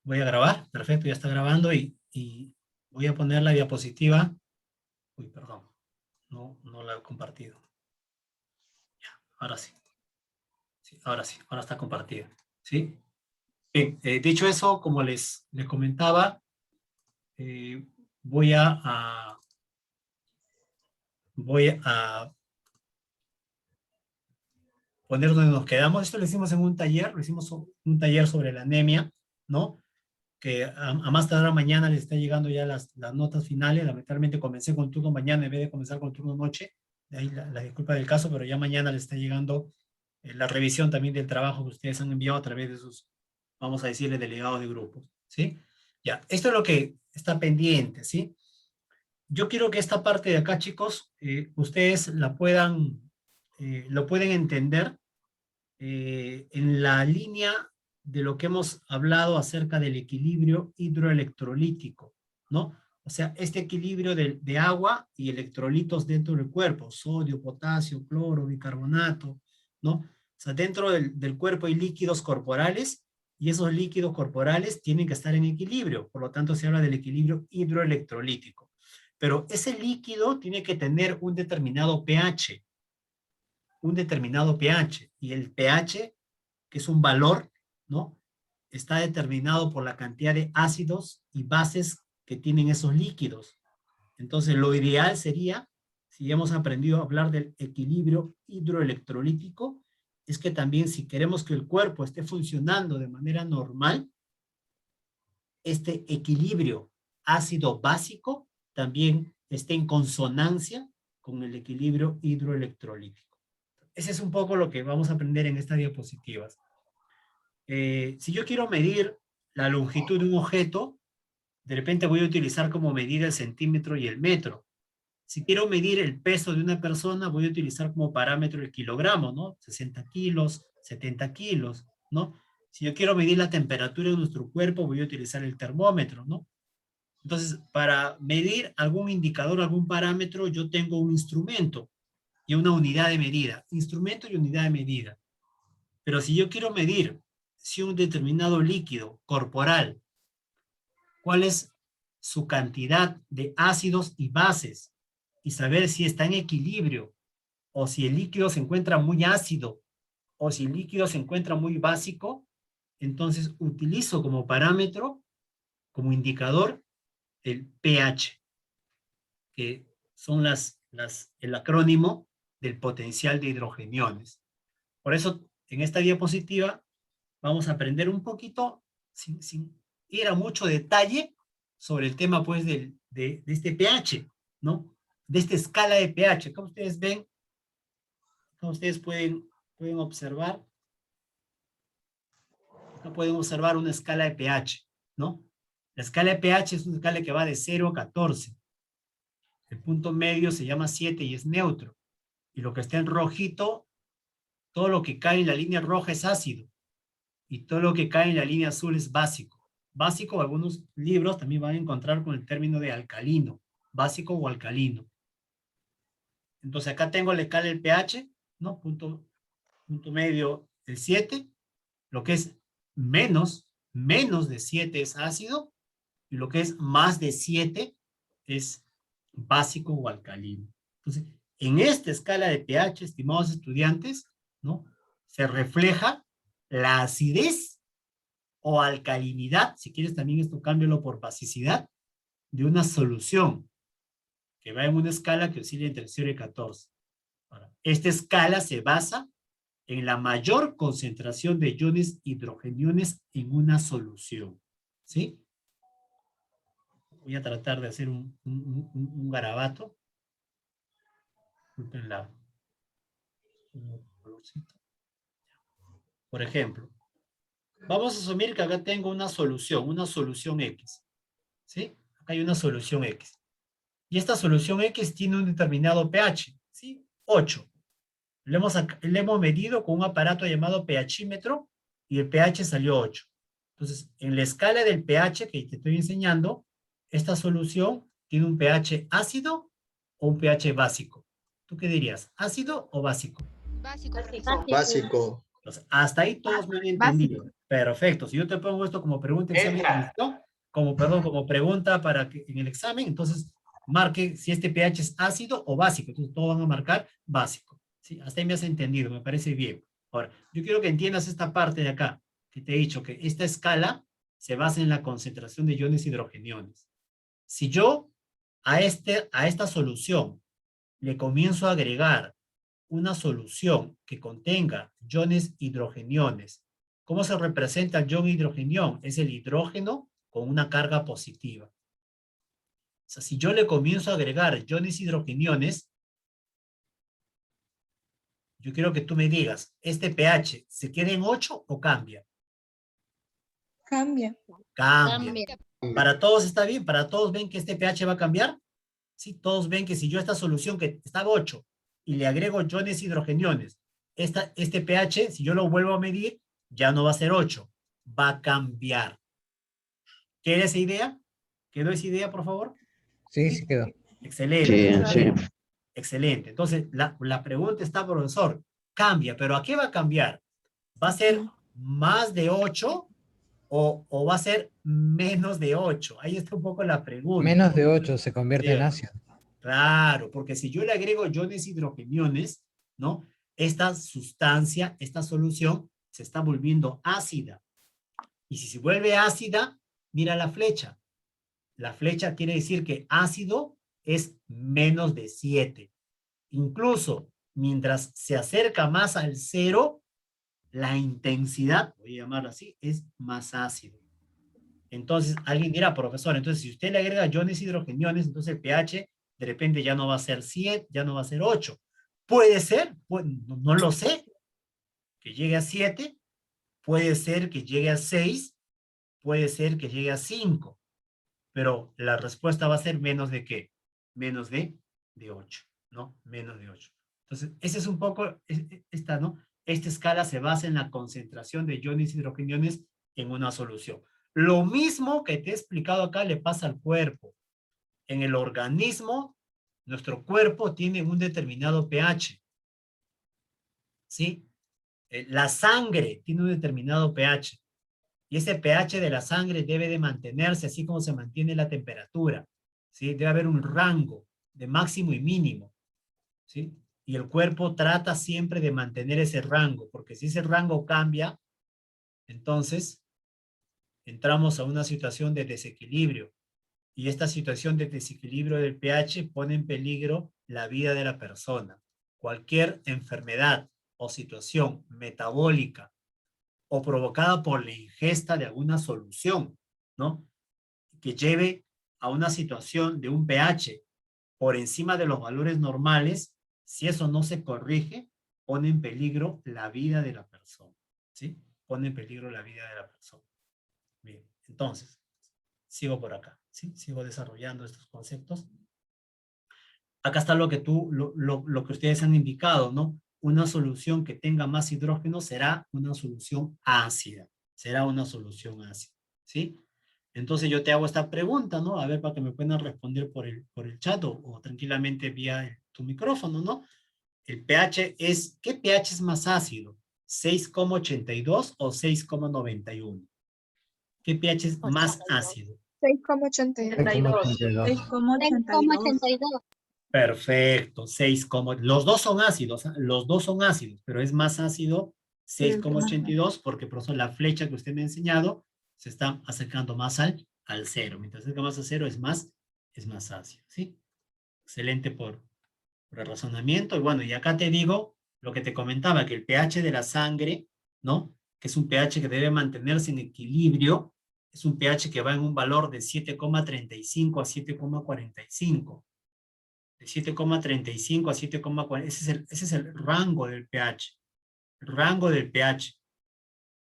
Voy a grabar, perfecto, ya está grabando y voy a poner la diapositiva. Uy, perdón, no la he compartido. Ya, ahora sí. Sí, ahora sí, ahora está compartida. ¿Sí? Bien, dicho eso, como les comentaba, eh, voy voy a poner donde nos quedamos. Esto lo hicimos en un taller, lo hicimos un taller sobre la anemia, ¿no? Que a más tardar mañana les está llegando ya las notas finales. Lamentablemente comencé con turno mañana en vez de comenzar con turno noche. De ahí la disculpa del caso, pero ya mañana les está llegando la revisión también del trabajo que ustedes han enviado a través de sus, vamos a decirle, delegados de grupos, ¿sí? Ya, esto es lo que está pendiente, ¿sí? Yo quiero que esta parte de acá, chicos, ustedes lo pueden entender en la línea de lo que hemos hablado acerca del equilibrio hidroelectrolítico, ¿no? O sea, este equilibrio de agua y electrolitos dentro del cuerpo, sodio, potasio, cloro, bicarbonato, ¿no? O sea, dentro del cuerpo hay líquidos corporales y esos líquidos corporales tienen que estar en equilibrio, por lo tanto se habla del equilibrio hidroelectrolítico. Pero ese líquido tiene que tener un determinado pH, y el pH, que es un valor, ¿no? Está determinado por la cantidad de ácidos y bases que tienen esos líquidos. Entonces, lo ideal sería, si hemos aprendido a hablar del equilibrio hidroelectrolítico, es que también si queremos que el cuerpo esté funcionando de manera normal, este equilibrio ácido básico también esté en consonancia con el equilibrio hidroelectrolítico. Ese es un poco lo que vamos a aprender en estas diapositivas. Si yo quiero medir la longitud de un objeto, de repente voy a utilizar como medida el centímetro y el metro. Si quiero medir el peso de una persona, voy a utilizar como parámetro el kilogramo, ¿no? 60 kilos, 70 kilos, ¿no? Si yo quiero medir la temperatura de nuestro cuerpo, voy a utilizar el termómetro, ¿no? Entonces, para medir algún indicador, algún parámetro, yo tengo un instrumento y una unidad de medida. Instrumento y unidad de medida. Pero si yo quiero medir si un determinado líquido corporal, cuál es su cantidad de ácidos y bases, y saber si está en equilibrio, o si el líquido se encuentra muy ácido, o si el líquido se encuentra muy básico, entonces utilizo como parámetro, como indicador, el pH, que son el acrónimo del potencial de hidrogeniones. Por eso, en esta diapositiva, vamos a aprender un poquito, sin ir a mucho detalle, sobre el tema, pues, de este pH, ¿no? De esta escala de pH. Como ustedes ven, como ustedes pueden observar, acá pueden observar una escala de pH, ¿no? La escala de pH es una escala que va de 0 a 14. El punto medio se llama 7 y es neutro. Y lo que está en rojito, todo lo que cae en la línea roja es ácido. Y todo lo que cae en la línea azul es básico. Básico, algunos libros también van a encontrar con el término de alcalino, básico o alcalino. Entonces acá tengo la escala del pH, ¿no? Punto medio el 7, lo que es menos de 7 es ácido, y lo que es más de 7 es básico o alcalino. Entonces, en esta escala de pH, estimados estudiantes, ¿no? Se refleja la acidez o alcalinidad, si quieres también esto cámbialo por basicidad, de una solución que va en una escala que oscila entre 0 y 14. Ahora, esta escala se basa en la mayor concentración de iones hidrogeniones en una solución. ¿Sí? Voy a tratar de hacer un garabato. Por ejemplo, vamos a asumir que acá tengo una solución X. ¿Sí? Acá hay una solución X. Y esta solución X tiene un determinado pH, ¿sí? 8. Le hemos medido con un aparato llamado pHímetro y el pH salió 8. Entonces, en la escala del pH que te estoy enseñando, esta solución tiene un pH ácido o un pH básico. ¿Tú qué dirías? ¿Ácido o básico? Básico, profesor. Básico. Entonces, hasta ahí todos me han entendido. Básico. Perfecto. Si yo te pongo esto como pregunta en examen de admisión, como, perdón, como pregunta para que en el examen, entonces marque si este pH es ácido o básico. Entonces, todos van a marcar básico. ¿Sí? Hasta ahí me has entendido, me parece bien. Ahora, yo quiero que entiendas esta parte de acá, que te he dicho que esta escala se basa en la concentración de iones hidrogeniones. Si yo a esta solución le comienzo a agregar una solución que contenga iones hidrogeniones, ¿cómo se representa el ion hidrogenión? Es el hidrógeno con una carga positiva. O sea, si yo le comienzo a agregar iones hidrogeniones, yo quiero que tú me digas, ¿este pH se queda en 8 o cambia? Cambia. Cambia. ¿Para todos está bien? ¿Para todos ven que este pH va a cambiar? Sí, todos ven que si yo esta solución que estaba 8 y le agrego iones hidrogeniones, este pH, si yo lo vuelvo a medir, ya no va a ser 8, va a cambiar. ¿Queda esa idea? ¿Quedó esa idea, por favor? Sí, sí quedó. Excelente. Sí, Excelente. sí. Excelente. Entonces, la pregunta está, profesor, cambia, pero ¿a qué va a cambiar? ¿Va a ser más de 8 o va a ser menos de 8? Ahí está un poco la pregunta. Menos de 8 se convierte en Sí. ácido. Claro, porque si yo le agrego iones hidrogeniones, ¿no? Esta sustancia, esta solución, se está volviendo ácida. Y si se vuelve ácida, mira la flecha. La flecha quiere decir que ácido es menos de 7. Incluso, mientras se acerca más al 0, la intensidad, voy a llamarlo así, es más ácido. Entonces, alguien dirá, profesor, entonces si usted le agrega iones hidrogeniones, entonces el pH de repente ya no va a ser 7, ya no va a ser 8. Puede ser, no lo sé, que llegue a 7, puede ser que llegue a 6, puede ser que llegue a 5, pero la respuesta va a ser menos de ¿qué? Menos de 8, ¿no? Menos de 8. Entonces, ese es un poco, esta, ¿no? Esta escala se basa en la concentración de iones hidrogeniones en una solución. Lo mismo que te he explicado acá le pasa al cuerpo. En el organismo, nuestro cuerpo tiene un determinado pH. ¿Sí? La sangre tiene un determinado pH. Y ese pH de la sangre debe de mantenerse así como se mantiene la temperatura. ¿Sí? Debe haber un rango de máximo y mínimo. ¿Sí? Y el cuerpo trata siempre de mantener ese rango, porque si ese rango cambia, entonces entramos a una situación de desequilibrio. Y esta situación de desequilibrio del pH pone en peligro la vida de la persona. Cualquier enfermedad o situación metabólica o provocada por la ingesta de alguna solución, ¿no? Que lleve a una situación de un pH por encima de los valores normales, si eso no se corrige, pone en peligro la vida de la persona, ¿sí? Pone en peligro la vida de la persona. Bien, entonces, sigo por acá, ¿sí? Sigo desarrollando estos conceptos. Acá está lo que lo que ustedes han indicado, ¿no? Una solución que tenga más hidrógeno será una solución ácida. Será una solución ácida, ¿sí? Entonces yo te hago esta pregunta, ¿no? A ver, para que me puedan responder por el chat o tranquilamente vía tu micrófono, ¿no? El pH es, ¿qué pH es más ácido? ¿6,82 o 6,91? ¿Qué pH es más ácido? 6,82. 6,82. Perfecto, los dos son ácidos, ¿eh? Los dos son ácidos, pero es más ácido 6,82 porque por eso la flecha que usted me ha enseñado se está acercando más al 0. Mientras se acerca más al 0 es más ácido, ¿sí? Excelente por el razonamiento. Y bueno, y acá te digo lo que te comentaba, que el pH de la sangre, ¿no? Que es un pH que debe mantenerse en equilibrio, es un pH que va en un valor de 7,35 a 7,45. De 7,35 a 7,40, ese es el rango del pH. El rango del pH.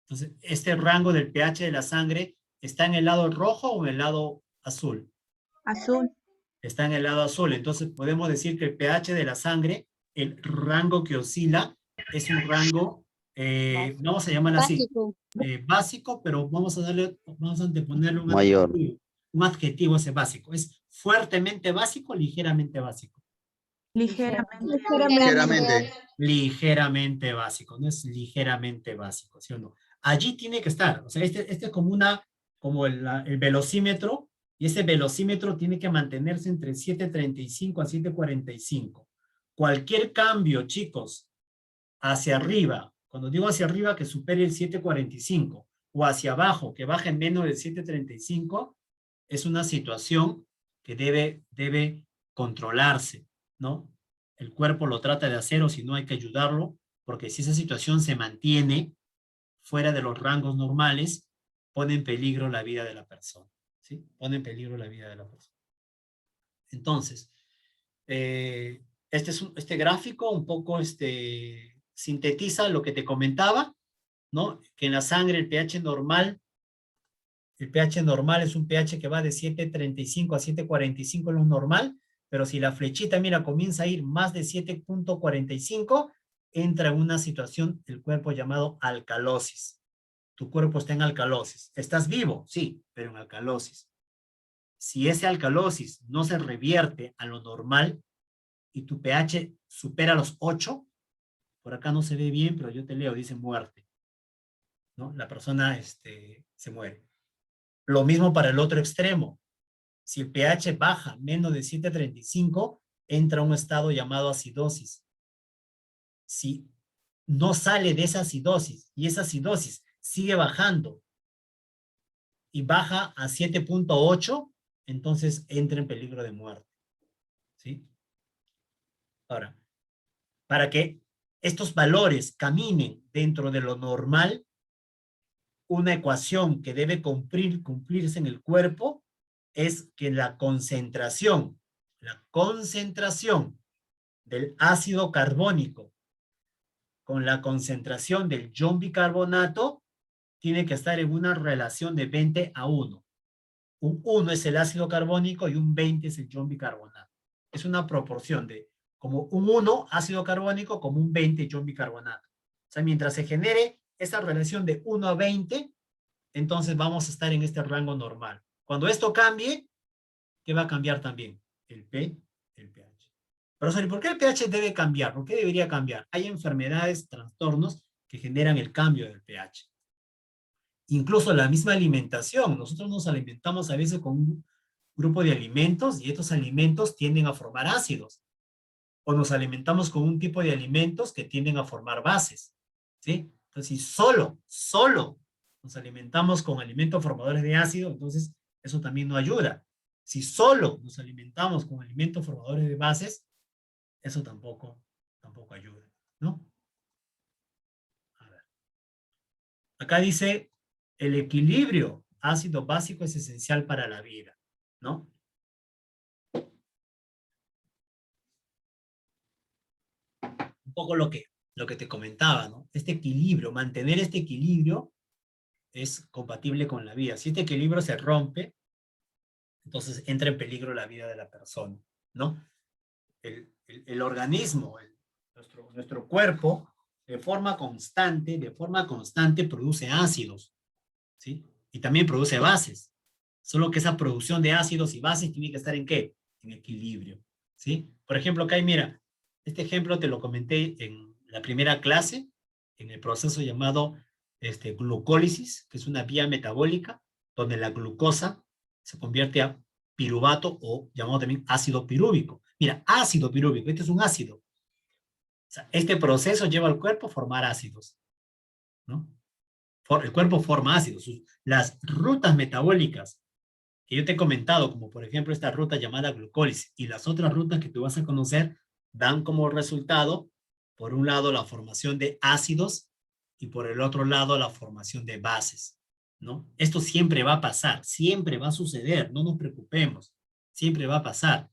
Entonces, este rango del pH de la sangre está en el lado rojo o en el lado azul. Azul. Está en el lado azul. Entonces, podemos decir que el pH de la sangre, el rango que oscila, es un rango, vamos a llamarlo así, básico, pero vamos a anteponerle Mayor. un adjetivo ese básico. Es fuertemente básico, ligeramente básico. Ligeramente. Ligeramente. Ligeramente básico, no es ligeramente básico, ¿sí o no? Allí tiene que estar, o sea, este es como el velocímetro, y ese velocímetro tiene que mantenerse entre 7.35 a 7.45. Cualquier cambio, chicos, hacia arriba, cuando digo hacia arriba, que supere el 7.45, o hacia abajo, que baje menos del 7.35, es una situación que debe controlarse, ¿no? El cuerpo lo trata de hacer, o si no hay que ayudarlo, porque si esa situación se mantiene fuera de los rangos normales, pone en peligro la vida de la persona, ¿sí? Pone en peligro la vida de la persona. Entonces, este gráfico un poco sintetiza lo que te comentaba, ¿no? Que en la sangre el pH normal es un pH que va de 7.35 a 7.45 en lo normal, pero si la flechita, mira, comienza a ir más de 7.45, entra en una situación del cuerpo llamado alcalosis. Tu cuerpo está en alcalosis. ¿Estás vivo? Sí, pero en alcalosis. Si ese alcalosis no se revierte a lo normal y tu pH supera los 8, por acá no se ve bien, pero yo te leo, dice muerte, ¿no? La persona se muere. Lo mismo para el otro extremo. Si el pH baja menos de 7.35, entra a un estado llamado acidosis. Si no sale de esa acidosis y esa acidosis sigue bajando y baja a 7.8, entonces entra en peligro de muerte. ¿Sí? Ahora, para que estos valores caminen dentro de lo normal, una ecuación que debe cumplirse en el cuerpo es que la concentración del ácido carbónico con la concentración del ion bicarbonato tiene que estar en una relación de 20 a 1. Un 1 es el ácido carbónico y un 20 es el ion bicarbonato. Es una proporción de como un 1 ácido carbónico como un 20 ion bicarbonato. O sea, mientras se genere esa relación de 1 a 20, entonces vamos a estar en este rango normal. Cuando esto cambie, ¿qué va a cambiar también? El pH. Profesor, ¿y por qué el pH debe cambiar? ¿Por qué debería cambiar? Hay enfermedades, trastornos que generan el cambio del pH. Incluso la misma alimentación. Nosotros nos alimentamos a veces con un grupo de alimentos y estos alimentos tienden a formar ácidos. O nos alimentamos con un tipo de alimentos que tienden a formar bases. ¿Sí? Entonces, si solo nos alimentamos con alimentos formadores de ácido, entonces eso también no ayuda. Si solo nos alimentamos con alimentos formadores de bases, eso tampoco ayuda, ¿no? A ver. Acá dice, el equilibrio ácido básico es esencial para la vida, ¿no? Un poco lo que te comentaba, ¿no? Este equilibrio, mantener este equilibrio es compatible con la vida. Si este equilibrio se rompe, entonces entra en peligro la vida de la persona, ¿no? El organismo, nuestro cuerpo, de forma constante produce ácidos, ¿sí? Y también produce bases. Solo que esa producción de ácidos y bases tiene que estar ¿en qué? En equilibrio, ¿sí? Por ejemplo, acá mira, este ejemplo te lo comenté en la primera clase, en el proceso llamado glucólisis, que es una vía metabólica, donde la glucosa se convierte a piruvato o llamado también ácido pirúvico. Mira, ácido pirúvico, este es un ácido. O sea, este proceso lleva al cuerpo a formar ácidos, ¿no? El cuerpo forma ácidos. Las rutas metabólicas que yo te he comentado, como por ejemplo esta ruta llamada glucólisis y las otras rutas que tú vas a conocer, dan como resultado, por un lado, la formación de ácidos y por el otro lado, la formación de bases, ¿no? Esto siempre va a pasar, siempre va a suceder, no nos preocupemos, siempre va a pasar.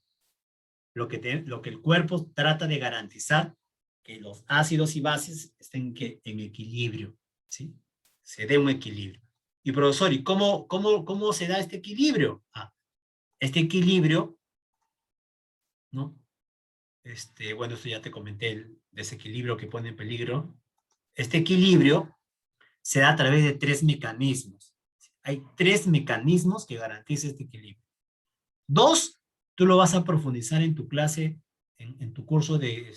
Lo que el cuerpo trata de garantizar que los ácidos y bases estén en equilibrio, ¿sí? Se dé un equilibrio. Y profesor, ¿y cómo se da este equilibrio? Este equilibrio, ¿no? Bueno, esto ya te comenté, el desequilibrio que pone en peligro. Este equilibrio se da a través de 3 mecanismos. Hay 3 mecanismos que garantizan este equilibrio. 2, tú lo vas a profundizar en tu clase en tu curso de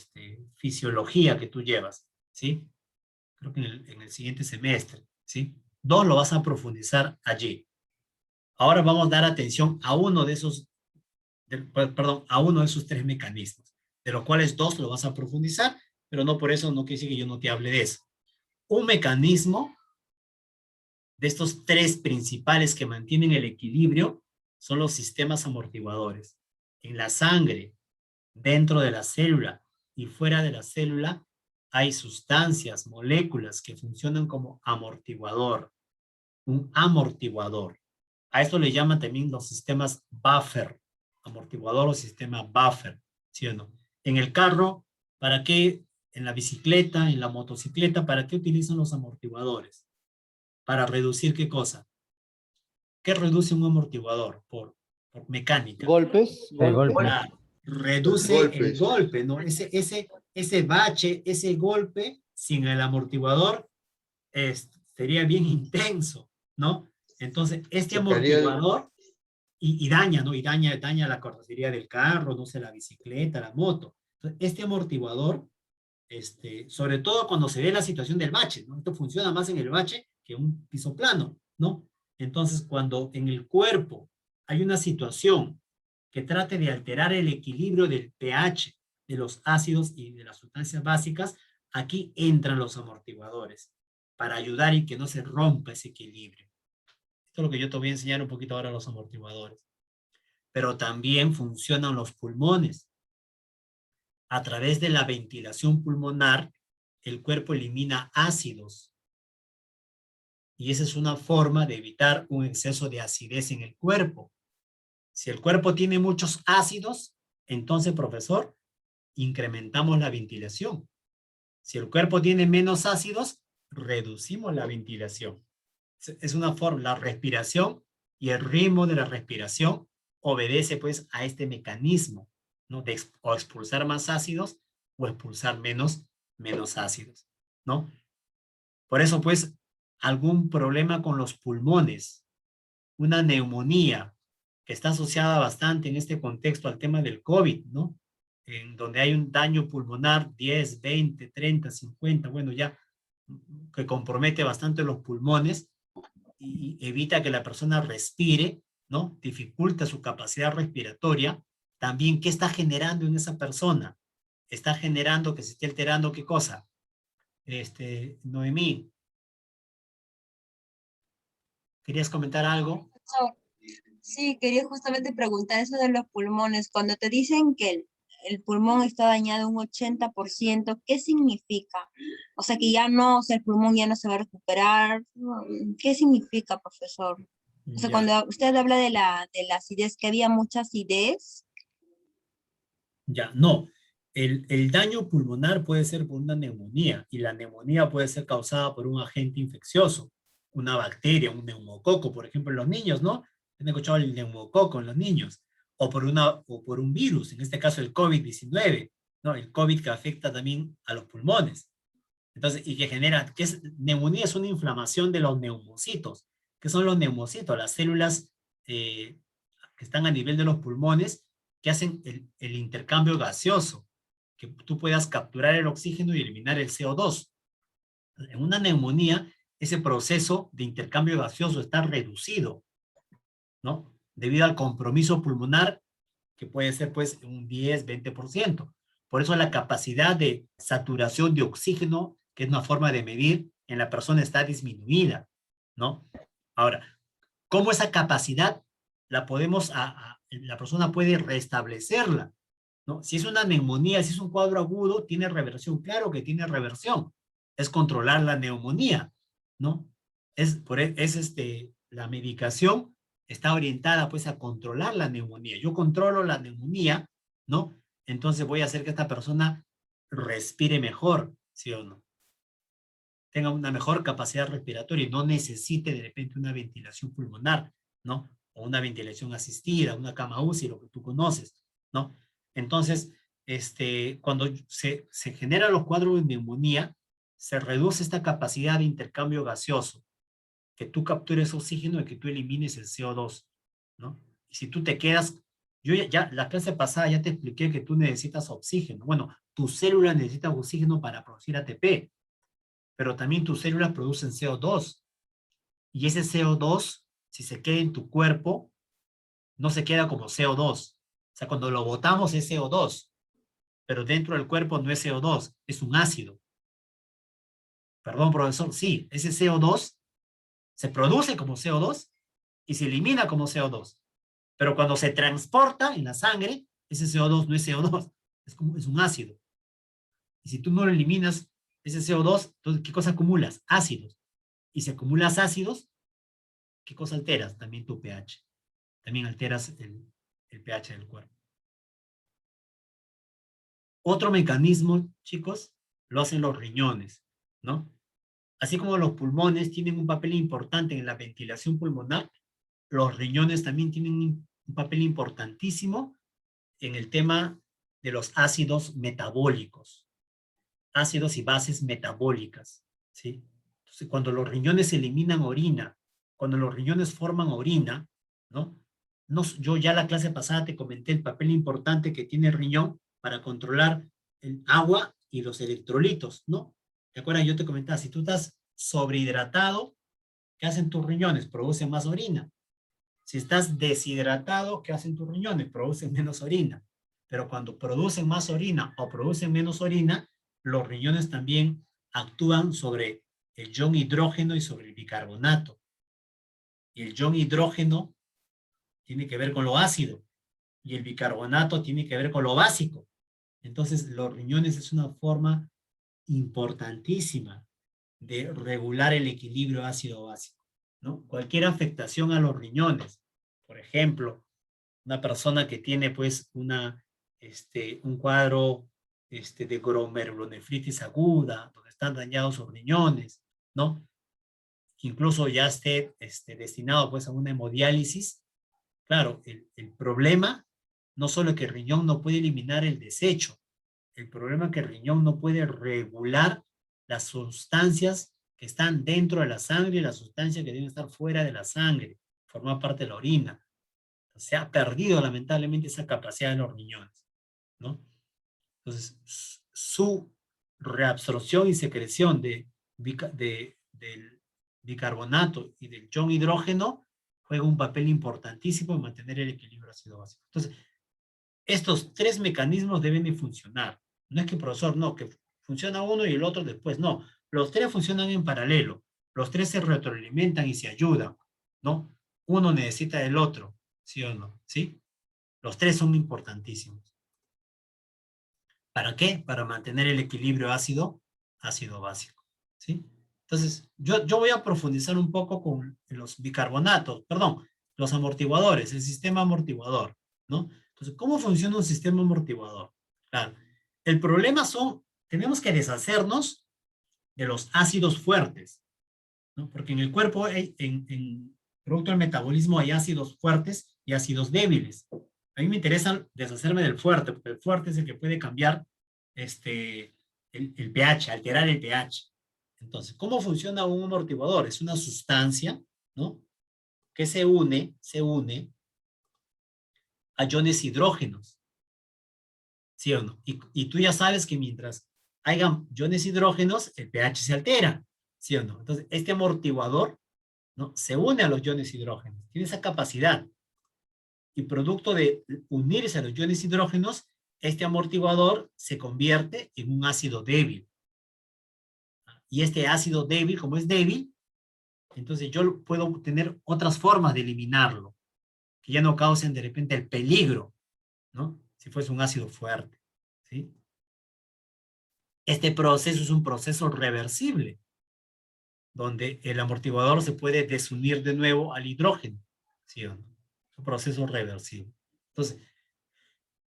fisiología que tú llevas, ¿sí? Creo que en el siguiente semestre, ¿sí? 2 lo vas a profundizar allí. Ahora vamos a dar atención a uno de esos, perdón, a uno de esos 3 mecanismos, de los cuales 2 lo vas a profundizar, pero no por eso no quiere decir que yo no te hable de eso. Un mecanismo de estos 3 principales que mantienen el equilibrio son los sistemas amortiguadores. En la sangre, dentro de la célula y fuera de la célula, hay sustancias, moléculas que funcionan como amortiguador, un amortiguador. A esto le llaman también los sistemas buffer, amortiguador o sistema buffer, ¿sí o no? En el carro, ¿para qué? En la bicicleta, en la motocicleta, ¿para qué utilizan los amortiguadores? Para reducir ¿qué cosa? ¿Qué reduce un amortiguador? Por mecánica. Golpes, El golpes. golpe. Claro, reduce el Golpes. golpe, ¿no? Ese bache, ese golpe sin el amortiguador sería bien intenso, ¿no? Entonces, este Chocaría. amortiguador y daña, ¿no? Y daña la carrocería del carro, no sé, la bicicleta, la moto. Entonces, este amortiguador, sobre todo cuando se ve la situación del bache, ¿no? Esto funciona más en el bache que un piso plano, ¿no? Entonces, cuando en el cuerpo hay una situación que trate de alterar el equilibrio del pH, de los ácidos y de las sustancias básicas, aquí entran los amortiguadores para ayudar y que no se rompa ese equilibrio. Esto es lo que yo te voy a enseñar un poquito ahora, los amortiguadores. Pero también funcionan los pulmones. A través de la ventilación pulmonar, el cuerpo elimina ácidos. Y esa es una forma de evitar un exceso de acidez en el cuerpo. Si el cuerpo tiene muchos ácidos, entonces, profesor, incrementamos la ventilación. Si el cuerpo tiene menos ácidos, reducimos la ventilación. Es una forma, la respiración y el ritmo de la respiración obedece pues a este mecanismo, ¿no? De o expulsar más ácidos o expulsar menos ácidos, ¿no? Por eso pues algún problema con los pulmones, una neumonía que está asociada bastante en este contexto al tema del COVID, ¿no? En donde hay un daño pulmonar 10, 20, 30, 50, bueno, ya que compromete bastante los pulmones y evita que la persona respire, ¿no? Dificulta su capacidad respiratoria. También, ¿qué está generando en esa persona? Está generando que se esté alterando, ¿qué cosa? Noemí, ¿querías comentar algo? Sí, quería justamente preguntar eso de los pulmones. Cuando te dicen que el pulmón está dañado un 80%, ¿qué significa? O sea, que ya no, o sea, el pulmón ya no se va a recuperar. ¿Qué significa, profesor? O sea, Ya. cuando usted habla de la acidez, que había mucha acidez. Ya, no. El daño pulmonar puede ser por una neumonía y la neumonía puede ser causada por un agente infeccioso, una bacteria, un neumococo, por ejemplo, en los niños, ¿no? ¿Han escuchado el neumococo en los niños? O por un virus, en este caso el COVID-19, ¿no? El COVID que afecta también a los pulmones. Entonces, y que genera, neumonía es una inflamación de los neumocitos. ¿Qué son los neumocitos? Las células que están a nivel de los pulmones que hacen el intercambio gaseoso, que tú puedas capturar el oxígeno y eliminar el CO2. En una neumonía, ese proceso de intercambio gaseoso está reducido, ¿no? Debido al compromiso pulmonar, que puede ser pues un 10, 20%. Por eso la capacidad de saturación de oxígeno, que es una forma de medir, en la persona está disminuida, ¿no? Ahora, ¿cómo esa capacidad la podemos, la persona puede restablecerla? ¿No? Si es una neumonía, si es un cuadro agudo, tiene reversión. Claro que tiene reversión. Es controlar la neumonía, ¿no? La medicación está orientada pues a controlar la neumonía. Yo controlo la neumonía, ¿no? Entonces voy a hacer que esta persona respire mejor, ¿sí o no? Tenga una mejor capacidad respiratoria y no necesite de repente una ventilación pulmonar, ¿no? O una ventilación asistida, una cama UCI, lo que tú conoces, ¿no? Entonces, cuando se generan los cuadros de neumonía, se reduce esta capacidad de intercambio gaseoso, que tú captures oxígeno y que tú elimines el CO2, ¿no? Y si tú te quedas La clase pasada ya te expliqué que tú necesitas oxígeno. Bueno, tus células necesitan oxígeno para producir ATP, pero también tus células producen CO2. Y ese CO2, si se queda en tu cuerpo, no se queda como CO2. O sea, cuando lo botamos es CO2, pero dentro del cuerpo no es CO2, es un ácido. Perdón, profesor, sí, ese CO2 se produce como CO2 y se elimina como CO2. Pero cuando se transporta en la sangre, ese CO2 no es CO2, es un ácido. Y si tú no lo eliminas, ese CO2, entonces, ¿qué cosa acumulas? Ácidos. Y si acumulas ácidos, ¿qué cosa alteras? También tu pH. También alteras el pH del cuerpo. Otro mecanismo, chicos, lo hacen los riñones, ¿no? Así como los pulmones tienen un papel importante en la ventilación pulmonar, los riñones también tienen un papel importantísimo en el tema de los ácidos metabólicos, ácidos y bases metabólicas, ¿sí? Entonces, cuando los riñones eliminan orina, cuando los riñones forman orina, ¿no? Yo ya la clase pasada te comenté el papel importante que tiene el riñón para controlar el agua y los electrolitos, ¿no? ¿Te acuerdas? Yo te comentaba, si tú estás sobrehidratado, ¿qué hacen tus riñones? Producen más orina. Si estás deshidratado, ¿qué hacen tus riñones? Producen menos orina. Pero cuando producen más orina o producen menos orina, los riñones también actúan sobre el ion hidrógeno y sobre el bicarbonato. Y el ion hidrógeno tiene que ver con lo ácido y el bicarbonato tiene que ver con lo básico. Entonces, los riñones es una forma importantísima de regular el equilibrio ácido-básico, ¿no? Cualquier afectación a los riñones, por ejemplo, una persona que tiene pues un cuadro de glomerulonefritis aguda, donde están dañados sus riñones, ¿no? Incluso ya esté destinado pues a una hemodiálisis. Claro, el problema no solo es que el riñón no puede eliminar el desecho, el problema es que el riñón no puede regular las sustancias que están dentro de la sangre y las sustancias que deben estar fuera de la sangre, formar parte de la orina. Se ha perdido lamentablemente esa capacidad de los riñones, ¿no? Entonces, su reabsorción y secreción del bicarbonato y del ion hidrógeno juega un papel importantísimo en mantener el equilibrio ácido-básico. Entonces, estos tres mecanismos deben de funcionar. No es que, profesor, no, que funciona uno y el otro después, no. Los tres funcionan en paralelo. Los tres se retroalimentan y se ayudan, ¿no? Uno necesita del otro, ¿sí o no? ¿Sí? Los tres son importantísimos. ¿Para qué? Para mantener el equilibrio ácido-básico, ¿sí? Entonces, yo voy a profundizar un poco con los bicarbonatos, perdón, los amortiguadores, el sistema amortiguador, ¿no? Entonces, ¿cómo funciona un sistema amortiguador? Claro, el problema tenemos que deshacernos de los ácidos fuertes, ¿no? Porque en el cuerpo, producto del metabolismo, hay ácidos fuertes y ácidos débiles. A mí me interesa deshacerme del fuerte, porque el fuerte es el que puede cambiar el pH, alterar el pH. Entonces, ¿cómo funciona un amortiguador? Es una sustancia, ¿no? Que se une a iones hidrógenos. ¿Sí o no? Y tú ya sabes que mientras hayan iones hidrógenos, el pH se altera. ¿Sí o no? Entonces, este amortiguador, ¿no? Se une a los iones hidrógenos. Tiene esa capacidad. Y producto de unirse a los iones hidrógenos, este amortiguador se convierte en un ácido débil. Y este ácido débil, como es débil, entonces yo puedo tener otras formas de eliminarlo, que ya no causen de repente el peligro, ¿no? Si fuese un ácido fuerte, ¿sí? Este proceso es un proceso reversible, donde el amortiguador se puede desunir de nuevo al hidrógeno, ¿sí o no? Es un proceso reversible. Entonces,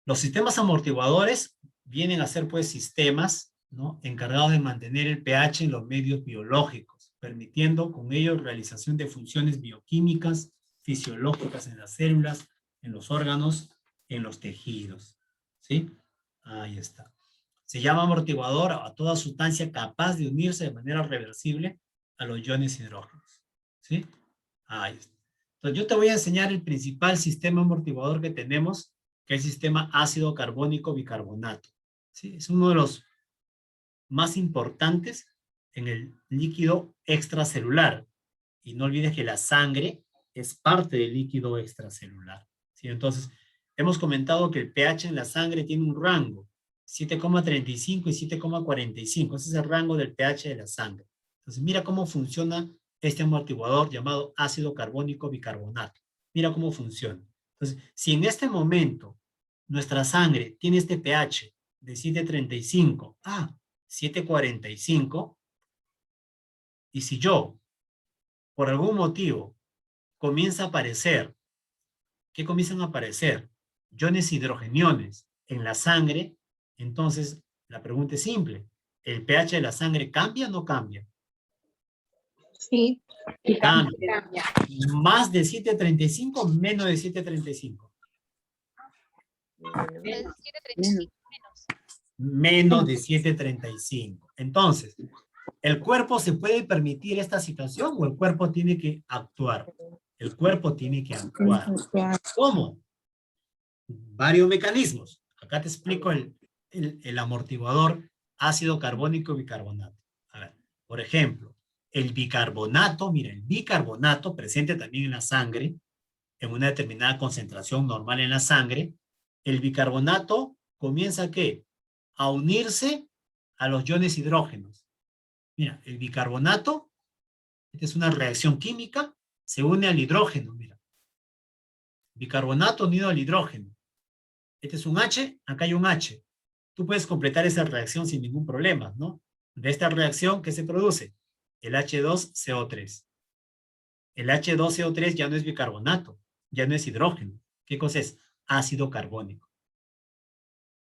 los sistemas amortiguadores vienen a ser pues sistemas, ¿no? Encargados de mantener el pH en los medios biológicos, permitiendo con ello realización de funciones bioquímicas, fisiológicas en las células, en los órganos, en los tejidos. ¿Sí? Ahí está. Se llama amortiguador a toda sustancia capaz de unirse de manera reversible a los iones hidrógenos. ¿Sí? Ahí está. Entonces yo te voy a enseñar el principal sistema amortiguador que tenemos que es el sistema ácido carbónico bicarbonato. ¿Sí? Es uno de los más importantes en el líquido extracelular. Y no olvides que la sangre es parte del líquido extracelular. ¿Sí? Entonces, hemos comentado que el pH en la sangre tiene un rango, 7,35 y 7,45. Ese es el rango del pH de la sangre. Entonces, mira cómo funciona este amortiguador llamado ácido carbónico bicarbonato. Mira cómo funciona. Entonces, si en este momento nuestra sangre tiene este pH de 7,35 a 7,45, y si yo, por algún motivo, comienza a aparecer, ¿qué comienzan a aparecer? Iones hidrogeniones en la sangre, entonces la pregunta es simple. ¿El pH de la sangre cambia o no cambia? Sí. Cambia. Más de 7,35, menos de 7,35. Es 735 menos. Menos de 7,35. Entonces, ¿el cuerpo se puede permitir esta situación o el cuerpo tiene que actuar? El cuerpo tiene que actuar. ¿Cómo? Varios mecanismos. Acá te explico el amortiguador ácido carbónico bicarbonato. A ver, por ejemplo, el bicarbonato, mira, el bicarbonato presente también en la sangre, en una determinada concentración normal en la sangre, el bicarbonato comienza ¿qué? A unirse a los iones hidrógenos. Mira, el bicarbonato, esta es una reacción química, se une al hidrógeno, mira. Bicarbonato unido al hidrógeno. Este es un H, acá hay un H. Tú puedes completar esa reacción sin ningún problema, ¿no? De esta reacción, ¿qué se produce? El H2CO3. El H2CO3 ya no es bicarbonato, ya no es hidrógeno. ¿Qué cosa es? Ácido carbónico.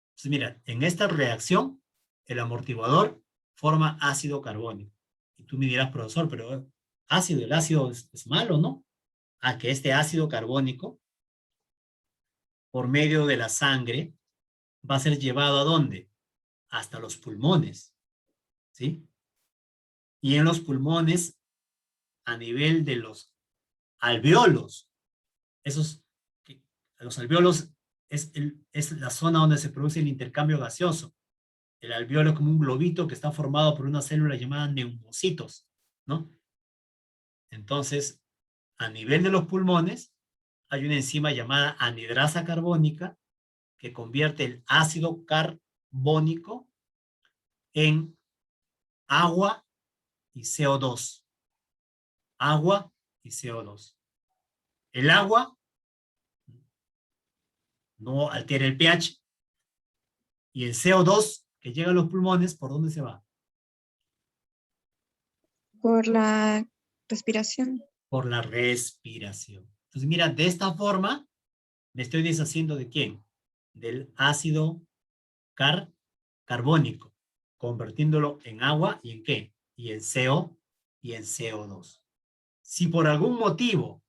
Entonces, mira, en esta reacción, el amortiguador forma ácido carbónico. Y tú me dirás, profesor, pero ácido, el ácido es malo, ¿no? A que este ácido carbónico, por medio de la sangre, va a ser llevado ¿a dónde? Hasta los pulmones, ¿sí? Y en los pulmones, a nivel de los alveolos, los alveolos es la zona donde se produce el intercambio gaseoso. El alveolo es como un globito que está formado por una célula llamada neumocitos, ¿no? Entonces, a nivel de los pulmones, hay una enzima llamada anhidrasa carbónica que convierte el ácido carbónico en agua y CO2. Agua y CO2. El agua no altera el pH y el CO2 que llega a los pulmones, ¿por dónde se va? Por la respiración. Por la respiración. Entonces, mira, de esta forma me estoy deshaciendo ¿de quién? Del ácido carbónico, convirtiéndolo en agua y en ¿qué? Y en CO y en CO2. Si por algún motivo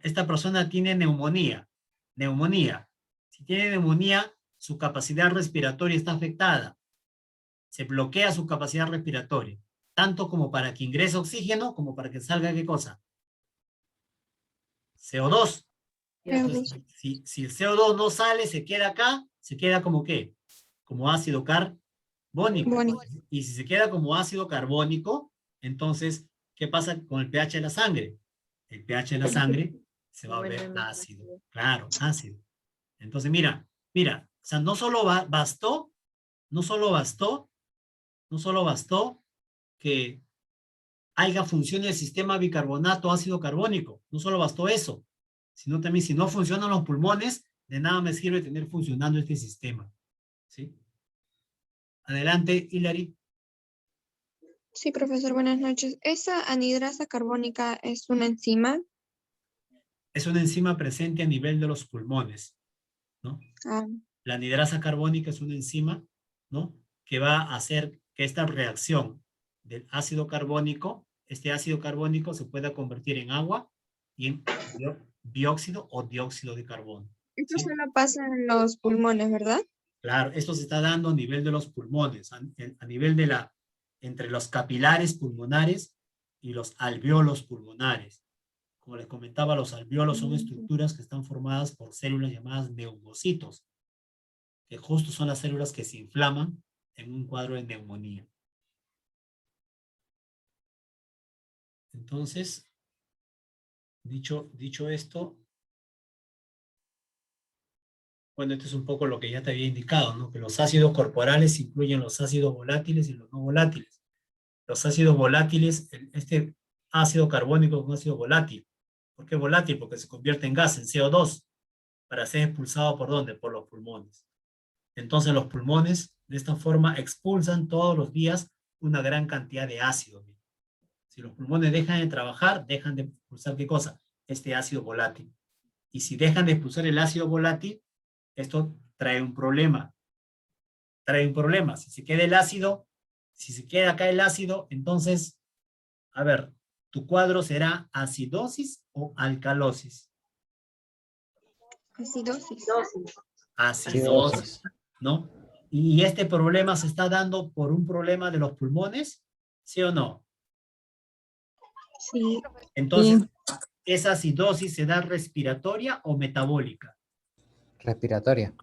esta persona tiene neumonía, si tiene neumonía, su capacidad respiratoria está afectada, se bloquea su capacidad respiratoria, tanto como para que ingrese oxígeno, como para que salga ¿qué cosa? CO2. Entonces, si el CO2 no sale, se queda acá, se queda como ¿qué? Como ácido carbónico. Y si se queda como ácido carbónico, entonces, ¿qué pasa con el pH de la sangre? El pH de la sangre se va a ver ácido. Claro, ácido. Entonces, mira, o sea, no solo bastó que haya función el sistema bicarbonato ácido carbónico. No solo bastó eso, sino también si no funcionan los pulmones, de nada me sirve tener funcionando este sistema. ¿Sí? Adelante, Hilary. Sí, profesor, buenas noches. ¿Esa anhidrasa carbónica es una enzima? Es una enzima presente a nivel de los pulmones, ¿no? Ah, La anhidrasa carbónica es una enzima, ¿no? Que va a hacer que esta reacción del ácido carbónico, este ácido carbónico se pueda convertir en agua y en dióxido o dióxido de carbono. esto ¿Sí? solo pasa en los pulmones, ¿verdad? Claro, esto se está dando a nivel de los pulmones, a nivel de entre los capilares pulmonares y los alveolos pulmonares. Como les comentaba, los alveolos son estructuras que están formadas por células llamadas neumocitos. que justo son las células que se inflaman en un cuadro de neumonía. Entonces, dicho esto, bueno, esto es un poco lo que ya te había indicado, ¿no? Que los ácidos corporales incluyen los ácidos volátiles y los no volátiles. Los ácidos volátiles, este ácido carbónico es un ácido volátil. ¿Por qué volátil? Porque se convierte en gas, en CO2, para ser expulsado ¿por dónde? Por los pulmones. Entonces los pulmones, de esta forma, expulsan todos los días una gran cantidad de ácido. Si los pulmones dejan de trabajar, dejan de expulsar ¿qué cosa? Este ácido volátil. Y si dejan de expulsar el ácido volátil, esto trae un problema. Trae un problema. Si se queda el ácido, si se queda acá el ácido, entonces, a ver, ¿tu cuadro será acidosis o alcalosis? Acidosis. Acidosis, ¿no? ¿Y este problema se está dando por un problema de los pulmones? ¿Sí o no? Sí. Entonces, ¿esa acidosis se da respiratoria o metabólica? Respiratoria.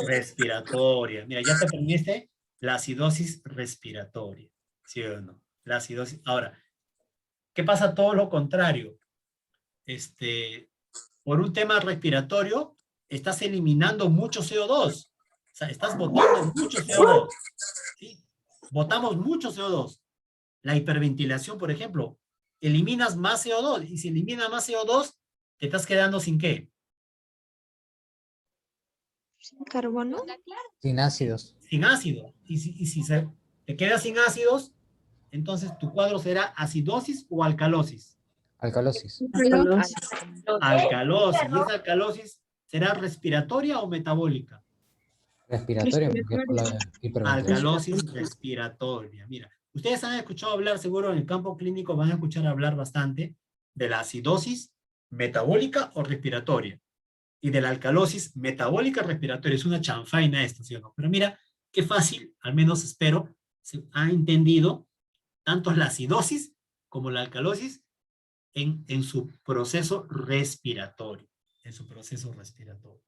Respiratoria. Mira, ya te aprendiste la acidosis respiratoria. ¿Sí o no? La acidosis. Ahora, ¿qué pasa todo lo contrario? Por un tema respiratorio, estás eliminando mucho CO2. O sea, estás botando mucho CO2. ¿Sí? Botamos mucho CO2. La hiperventilación, por ejemplo, eliminas más CO2. Y si eliminas más CO2, te estás quedando sin ¿qué? Carbono. Sin ácidos. Sin ácido. Y si te quedas sin ácidos, entonces tu cuadro será acidosis o alcalosis. Alcalosis. Alcalosis. ¿Y esa alcalosis será respiratoria o metabólica? Respiratoria, porque es por la hiperventilación. Alcalosis respiratoria. Mira, ustedes han escuchado hablar, seguro en el campo clínico van a escuchar hablar bastante de la acidosis metabólica o respiratoria y de la alcalosis metabólica respiratoria. Es una chanfaina esto, ¿sí o no? Pero mira, qué fácil, al menos espero, se ha entendido tanto la acidosis como la alcalosis en su proceso respiratorio. En su proceso respiratorio.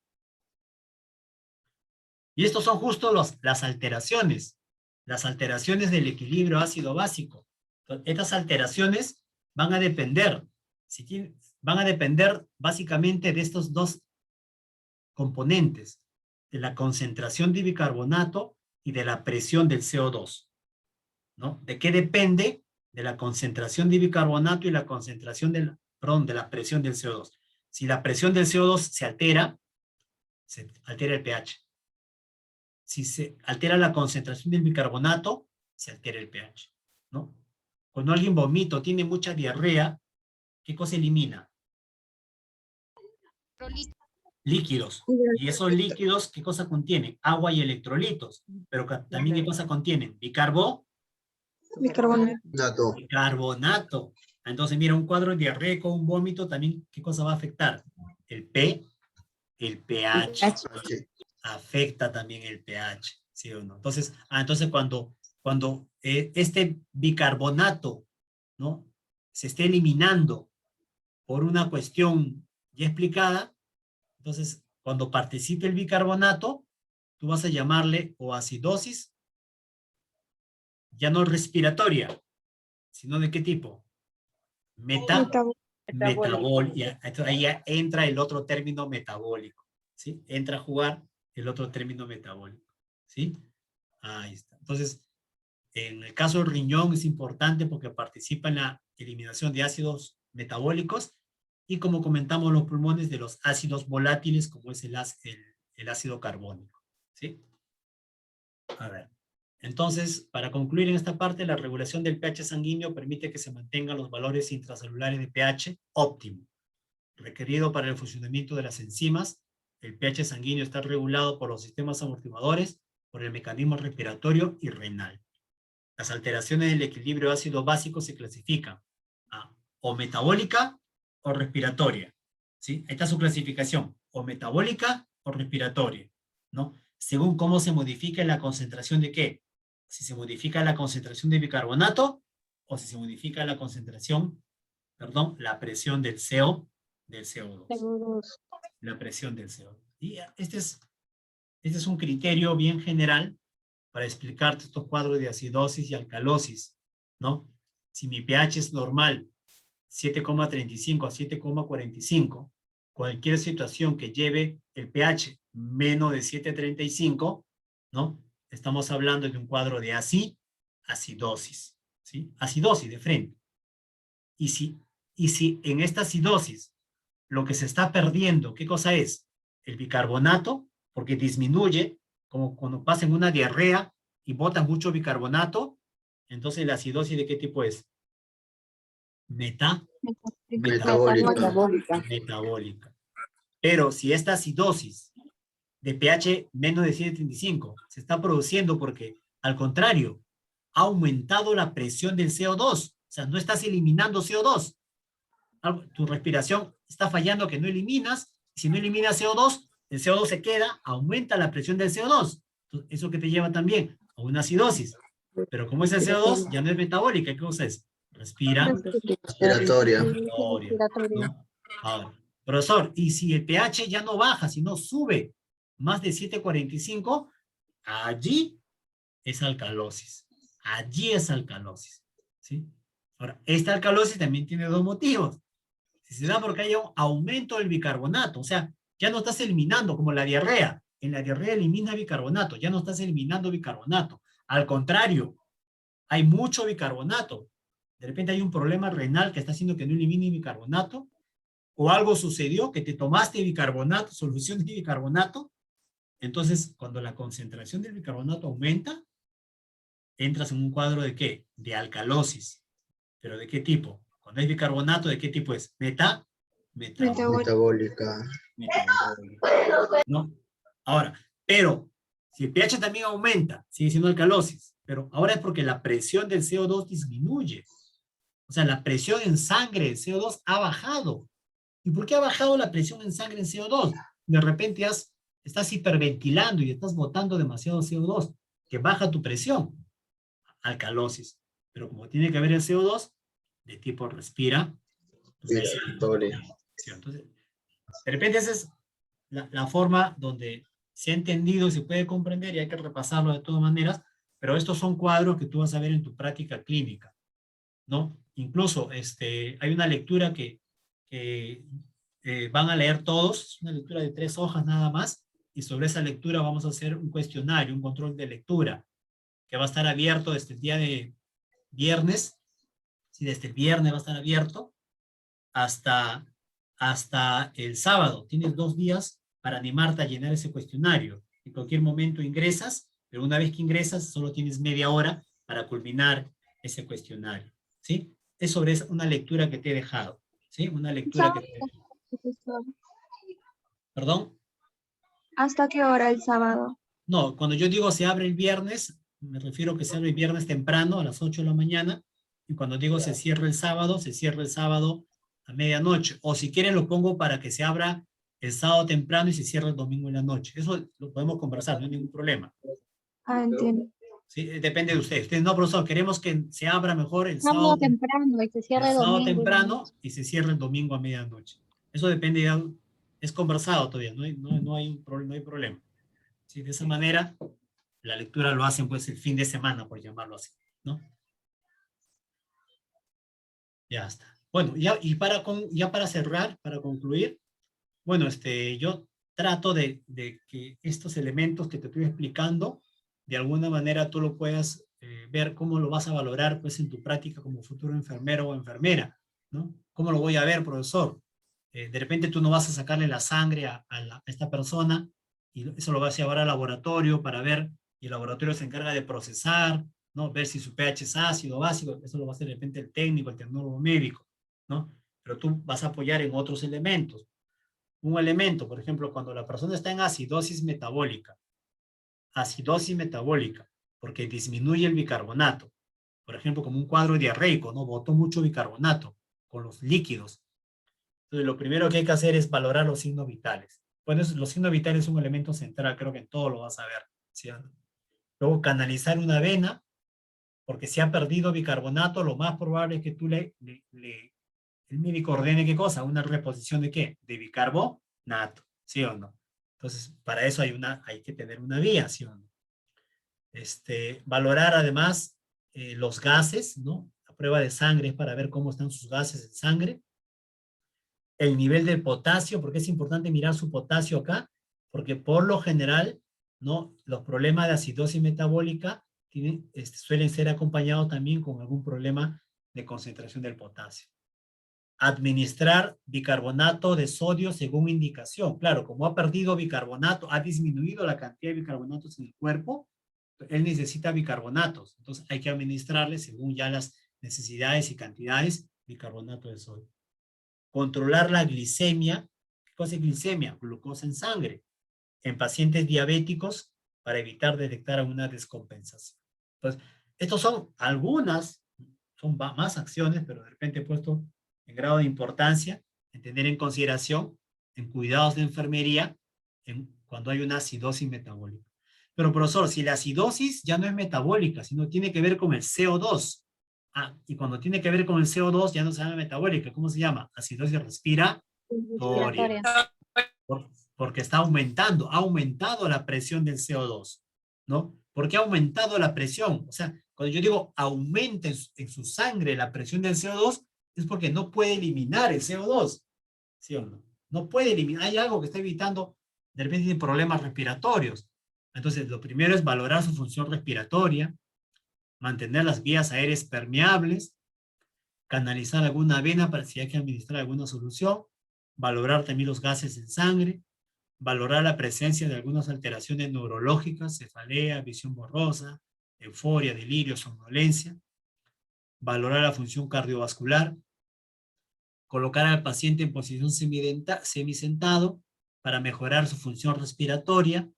Y estos son justo las alteraciones del equilibrio ácido-básico. Estas alteraciones van a depender, van a depender básicamente de estos dos componentes, de la concentración de bicarbonato y de la presión del CO2. ¿No? ¿De qué depende? De la concentración de bicarbonato y la concentración de la presión del CO2. Si la presión del CO2 se altera el pH. Si se altera la concentración del bicarbonato, se altera el pH, ¿no? Cuando alguien vomita o tiene mucha diarrea, ¿qué cosa elimina? Líquidos. Y esos líquidos, ¿qué cosa contienen? Agua y electrolitos. Pero también, ¿qué cosa contienen? Bicarbonato. Bicarbonato. Entonces, mira, un cuadro diarreico, un vómito, también, ¿qué cosa va a afectar? El pH. Afecta también el pH, ¿sí o no? Entonces, cuando este bicarbonato, ¿no? Se esté eliminando por una cuestión ya explicada, entonces, cuando participe el bicarbonato, tú vas a llamarle o acidosis, ya no respiratoria, sino ¿de qué tipo? Metabólica. Ahí ya entra el otro término metabólico, ¿sí? Entra a jugar el otro término metabólico, ¿sí? Ahí está. Entonces, en el caso del riñón es importante porque participa en la eliminación de ácidos metabólicos y como comentamos los pulmones de los ácidos volátiles como es el ácido carbónico, ¿sí? A ver. Entonces, para concluir en esta parte, la regulación del pH sanguíneo permite que se mantengan los valores intracelulares de pH óptimo, requerido para el funcionamiento de las enzimas. El pH sanguíneo está regulado por los sistemas amortiguadores, por el mecanismo respiratorio y renal. Las alteraciones del equilibrio ácido básico se clasifican a o metabólica o respiratoria, ¿sí? Esta es su clasificación, o metabólica o respiratoria, ¿no? Según cómo se modifica la concentración de ¿qué? Si se modifica la concentración de bicarbonato o si se modifica la concentración, perdón, la presión del CO2. La presión del CO2. Y este Este es un criterio bien general para explicarte estos cuadros de acidosis y alcalosis, ¿no? Si mi pH es normal, 7,35 a 7,45, cualquier situación que lleve el pH menos de 7,35, ¿no? Estamos hablando de un cuadro de acidosis, ¿sí? Acidosis de frente. Y si en esta acidosis lo que se está perdiendo, ¿qué cosa es? El bicarbonato, porque disminuye, como cuando pasa en una diarrea y botas mucho bicarbonato, entonces la acidosis ¿de qué tipo es? Metabólica. Pero si esta acidosis de pH menos de 7,35 se está produciendo porque, al contrario, ha aumentado la presión del CO2, o sea, no estás eliminando CO2. Tu respiración está fallando que no eliminas, si no eliminas CO2, el CO2 se queda, aumenta la presión del CO2. Entonces, eso que te lleva también a una acidosis. Pero como ese CO2 ya no es metabólica, ¿qué cosa es? Respiratoria. ¿No? Ahora, profesor, y si el pH ya no baja, sino sube más de 7,45, allí es alcalosis. Allí es alcalosis. ¿Sí? Ahora, esta alcalosis también tiene dos motivos. Si se da porque hay un aumento del bicarbonato, o sea, ya no estás eliminando, como la diarrea. En la diarrea elimina bicarbonato, ya no estás eliminando bicarbonato. Al contrario, hay mucho bicarbonato. De repente hay un problema renal que está haciendo que no elimine bicarbonato, o algo sucedió que te tomaste bicarbonato, solución de bicarbonato. Entonces, cuando la concentración del bicarbonato aumenta, entras en un cuadro de ¿qué? De alcalosis. ¿Pero de qué tipo? Cuando hay bicarbonato, ¿de qué tipo es? Metabólica. ¿No? Ahora, pero si el pH también aumenta, sigue siendo alcalosis, pero ahora es porque la presión del CO2 disminuye. O sea, la presión en sangre del CO2 ha bajado. ¿Y por qué ha bajado la presión en sangre en CO2? De repente estás hiperventilando y estás botando demasiado CO2, que baja tu presión. Alcalosis. Pero como tiene que haber el CO2, de tipo respiratorio. Entonces, de repente esa es la forma donde se ha entendido y se puede comprender, y hay que repasarlo de todas maneras, pero estos son cuadros que tú vas a ver en tu práctica clínica, ¿no? Incluso hay una lectura que van a leer todos, es una lectura de 3 hojas nada más, y sobre esa lectura vamos a hacer un cuestionario, un control de lectura, que va a estar abierto desde el día de viernes, sí, desde el viernes va a estar abierto, hasta el sábado. Tienes 2 días para animarte a llenar ese cuestionario. En cualquier momento ingresas, pero una vez que ingresas, solo tienes media hora para culminar ese cuestionario, ¿sí? Es sobre una lectura que te he dejado, ¿sí? Una lectura que te he dejado. ¿Perdón? ¿Hasta qué hora el sábado? No, cuando yo digo se abre el viernes, me refiero que se abre el viernes temprano, a las 8 de la mañana, y cuando digo se cierra el sábado a medianoche. O si quieren lo pongo para que se abra el sábado temprano y se cierre el domingo en la noche. Eso lo podemos conversar, no hay ningún problema. Ah, entiendo. Sí, depende de ustedes. Ustedes no, profesor, queremos que se abra mejor el Sábado sábado temprano y se cierra el domingo. temprano y se cierre el domingo a medianoche. Eso depende, ya, es conversado todavía, no hay problema. Sí, de esa manera, la lectura lo hacen pues el fin de semana, por llamarlo así, ¿no? Ya está. Bueno, ya para cerrar, para concluir, bueno, yo trato de que estos elementos que te estoy explicando, de alguna manera tú lo puedas ver cómo lo vas a valorar pues en tu práctica como futuro enfermero o enfermera, ¿no? ¿Cómo lo voy a ver, profesor? De repente tú no vas a sacarle la sangre a esta persona y eso lo vas a llevar al laboratorio para ver, y el laboratorio se encarga de procesar, ¿no? Ver si su pH es ácido o básico, eso lo va a hacer de repente el técnico, el tecnólogo médico, ¿no? Pero tú vas a apoyar en otros elementos. Un elemento, por ejemplo, cuando la persona está en acidosis metabólica, porque disminuye el bicarbonato, por ejemplo, como un cuadro diarreico, ¿no? Botó mucho bicarbonato con los líquidos. Entonces, lo primero que hay que hacer es valorar los signos vitales. Bueno, los signos vitales es un elemento central, creo que en todo lo vas a ver, ¿sí? Luego, canalizar una vena, porque si ha perdido bicarbonato, lo más probable es que tú el médico ordene ¿qué cosa? Una reposición de ¿qué? De bicarbonato, ¿sí o no? Entonces, para eso hay que tener una guía, ¿sí o no? Valorar además los gases, ¿no? La prueba de sangre es para ver cómo están sus gases en sangre. El nivel del potasio, porque es importante mirar su potasio acá, porque por lo general, ¿no? Los problemas de acidosis metabólica suelen ser acompañados también con algún problema de concentración del potasio. Administrar bicarbonato de sodio según indicación. Claro, como ha perdido bicarbonato, ha disminuido la cantidad de bicarbonatos en el cuerpo, él necesita bicarbonatos. Entonces hay que administrarle según ya las necesidades y cantidades bicarbonato de sodio. Controlar la glicemia. ¿Qué cosa es glicemia? Glucosa en sangre. En pacientes diabéticos para evitar detectar alguna descompensación. Entonces, estos son algunas, son más acciones, pero de repente he puesto en grado de importancia, en tener en consideración, en cuidados de enfermería, cuando hay una acidosis metabólica. Pero profesor, si la acidosis ya no es metabólica, sino tiene que ver con el CO2, y cuando tiene que ver con el CO2 ya no se llama metabólica, ¿cómo se llama? Acidosis respiratoria. Porque está aumentando, ha aumentado la presión del CO2, ¿no? ¿Por qué ha aumentado la presión? O sea, cuando yo digo aumenta en su sangre la presión del CO2, es porque no puede eliminar el CO2, ¿sí o no? No puede eliminar, hay algo que está evitando, de repente tiene problemas respiratorios. Entonces, lo primero es valorar su función respiratoria, mantener las vías aéreas permeables, canalizar alguna vena para si hay que administrar alguna solución, valorar también los gases en sangre, valorar la presencia de algunas alteraciones neurológicas, cefalea, visión borrosa, euforia, delirio, somnolencia, valorar la función cardiovascular, colocar al paciente en posición semisentado para mejorar su función respiratoria,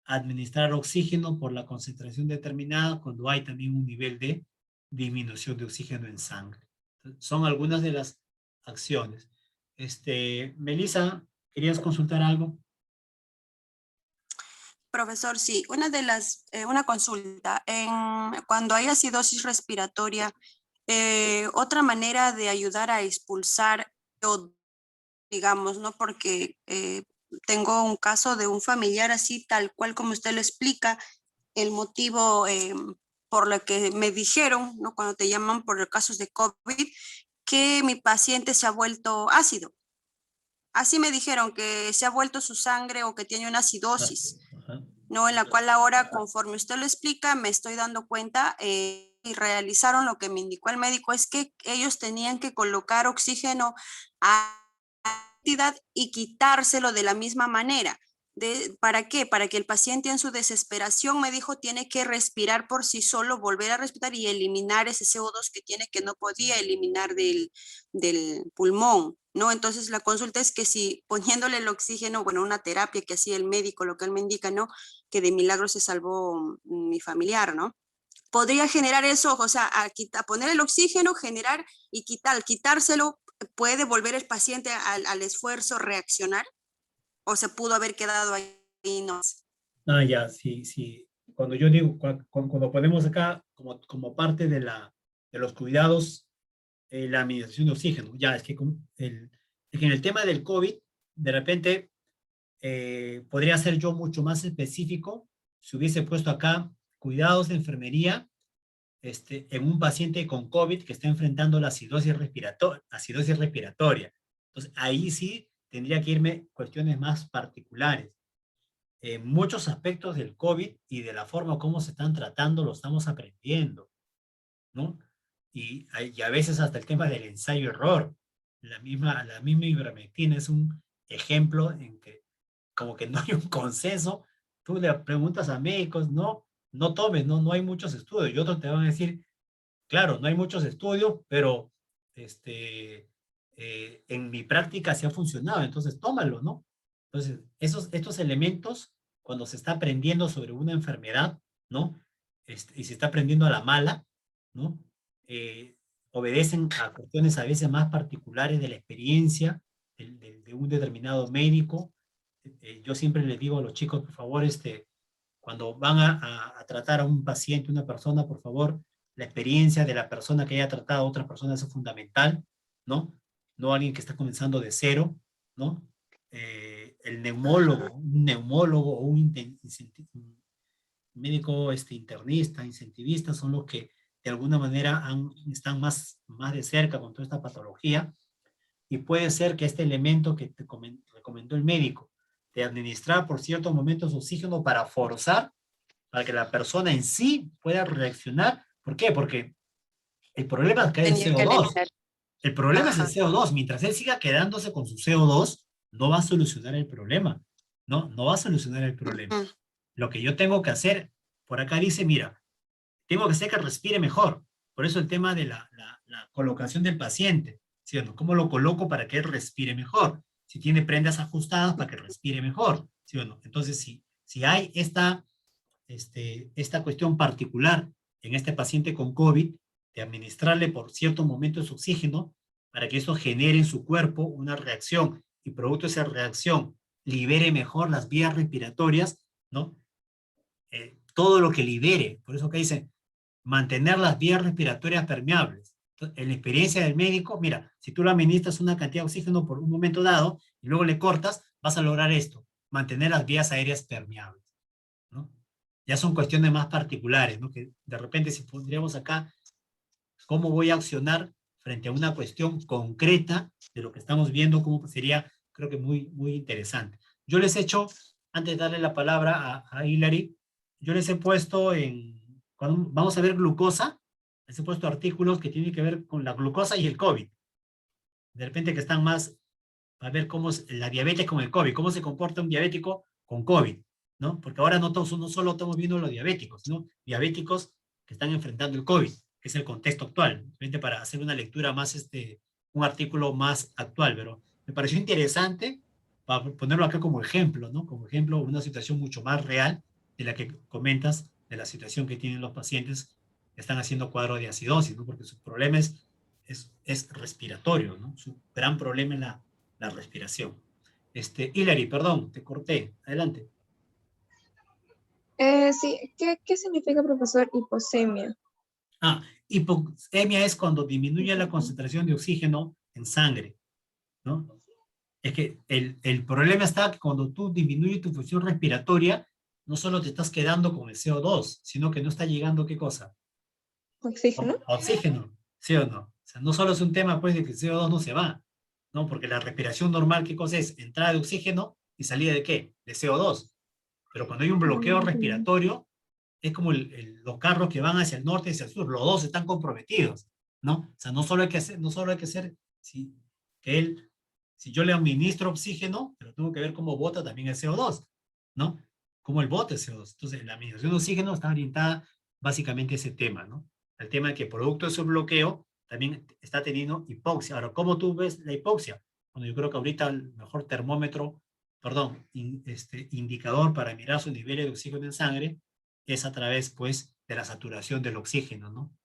administrar oxígeno por la concentración determinada cuando hay también un nivel de disminución de oxígeno en sangre. Son algunas de las acciones. Melissa, ¿querías consultar algo? Profesor, sí, una consulta. Cuando hay acidosis respiratoria, otra manera de ayudar a expulsar, digamos, ¿no? Porque tengo un caso de un familiar así, tal cual como usted lo explica, el motivo por lo que me dijeron, ¿no? Cuando te llaman por los casos de COVID, que mi paciente se ha vuelto ácido. Así me dijeron que se ha vuelto su sangre o que tiene una acidosis, ¿no? En la cual ahora, conforme usted lo explica, me estoy dando cuenta y realizaron lo que me indicó el médico, es que ellos tenían que colocar oxígeno a cantidad y quitárselo de la misma manera. ¿Para qué? Para que el paciente en su desesperación, me dijo, tiene que respirar por sí solo, volver a respirar y eliminar ese CO2 que tiene, que no podía eliminar del pulmón, ¿no? Entonces la consulta es que si poniéndole el oxígeno, bueno, una terapia que hacía el médico, lo que él me indica, ¿no? Que de milagro se salvó mi familiar, ¿no? Podría generar eso, o sea, a poner el oxígeno, generar y quitárselo, ¿puede volver el paciente al esfuerzo reaccionar? ¿O se pudo haber quedado ahí? No. Ya, sí. Cuando yo digo, cuando ponemos acá como parte de los cuidados, la administración de oxígeno, ya, es que en el tema del COVID, de repente, podría ser yo mucho más específico si hubiese puesto acá cuidados de enfermería en un paciente con COVID que está enfrentando la acidosis respiratoria. Entonces, ahí sí tendría que irme cuestiones más particulares. Muchos aspectos del COVID y de la forma como se están tratando lo estamos aprendiendo, ¿no? Y a veces hasta el tema del ensayo-error. La misma ivermectina es un ejemplo en que como que no hay un consenso. Tú le preguntas a médicos, no tomes, no hay muchos estudios. Y otros te van a decir, claro, no hay muchos estudios, pero en mi práctica sí ha funcionado, entonces tómalo, ¿no? Entonces, estos elementos, cuando se está aprendiendo sobre una enfermedad, ¿no? Y se está aprendiendo a la mala, ¿no? Obedecen a cuestiones a veces más particulares de la experiencia de un determinado médico. Yo siempre les digo a los chicos, por favor, cuando van a tratar a un paciente, una persona, por favor, la experiencia de la persona que haya tratado a otra persona es fundamental, ¿no? No alguien que está comenzando de cero, ¿no? El un neumólogo o un médico internista, incentivista, son los que de alguna manera están más de cerca con toda esta patología, y puede ser que este elemento que te recomendó el médico, de administrar por ciertos momentos oxígeno para forzar, para que la persona en sí pueda reaccionar. ¿Por qué? Porque el problema es que hay el Tenía que CO2. eliminar. El problema es el Ajá. CO2. Mientras él siga quedándose con su CO2, no va a solucionar el problema. No va a solucionar el problema. Mm. Lo que yo tengo que hacer, por acá dice, mira, tengo que hacer que respire mejor. Por eso el tema de la colocación del paciente, ¿sí o no? ¿Cómo lo coloco para que él respire mejor? Si tiene prendas ajustadas para que respire mejor, ¿sí o no? Entonces, si hay esta cuestión particular en este paciente con COVID, de administrarle por ciertos momentos oxígeno, para que eso genere en su cuerpo una reacción, y producto de esa reacción libere mejor las vías respiratorias, ¿no? Todo lo que libere, por eso que dice, mantener las vías respiratorias permeables. Entonces, en la experiencia del médico, mira, si tú le administras una cantidad de oxígeno por un momento dado, y luego le cortas, vas a lograr esto, mantener las vías aéreas permeables, ¿no? Ya son cuestiones más particulares, ¿no? Que de repente si pondríamos acá, ¿cómo voy a accionar frente a una cuestión concreta de lo que estamos viendo? ¿Cómo sería? Creo que muy interesante. Yo les he hecho, antes de darle la palabra a Hilary, yo les he puesto cuando vamos a ver glucosa, les he puesto artículos que tienen que ver con la glucosa y el COVID. De repente que están más, a ver cómo es la diabetes con el COVID, cómo se comporta un diabético con COVID, ¿no? Porque ahora no solo estamos viendo los diabéticos, sino diabéticos que están enfrentando el COVID, que es el contexto actual, simplemente para hacer una lectura más, un artículo más actual, pero me pareció interesante para ponerlo acá como ejemplo, ¿no? Como ejemplo, una situación mucho más real de la que comentas, de la situación que tienen los pacientes que están haciendo cuadro de acidosis, ¿no? Porque su problema es respiratorio, ¿no? Su gran problema es la respiración. Hilary, perdón, te corté. Adelante. Sí, ¿qué significa, profesor, hiposemia? Hipoxemia es cuando disminuye la concentración de oxígeno en sangre, ¿no? Es que el problema está que cuando tú disminuyes tu función respiratoria, no solo te estás quedando con el CO2, sino que no está llegando, ¿qué cosa? ¿Oxígeno? Oxígeno, ¿sí o no? O sea, no solo es un tema, pues, de que el CO2 no se va, ¿no? Porque la respiración normal, ¿qué cosa es? Entrada de oxígeno y salida de ¿qué? De CO2. Pero cuando hay un bloqueo respiratorio, es como los carros que van hacia el norte y hacia el sur, los dos están comprometidos, ¿no? O sea, no solo hay que hacer, si yo le administro oxígeno, pero tengo que ver cómo bota también el CO2, ¿no? Cómo el bota el CO2. Entonces, la administración de oxígeno está orientada básicamente a ese tema, ¿no? El tema de que producto de su bloqueo también está teniendo hipoxia. Ahora, ¿cómo tú ves la hipoxia? Bueno, yo creo que ahorita el mejor termómetro, indicador para mirar sus niveles de oxígeno en sangre es a través, pues, de la saturación del oxígeno, ¿no?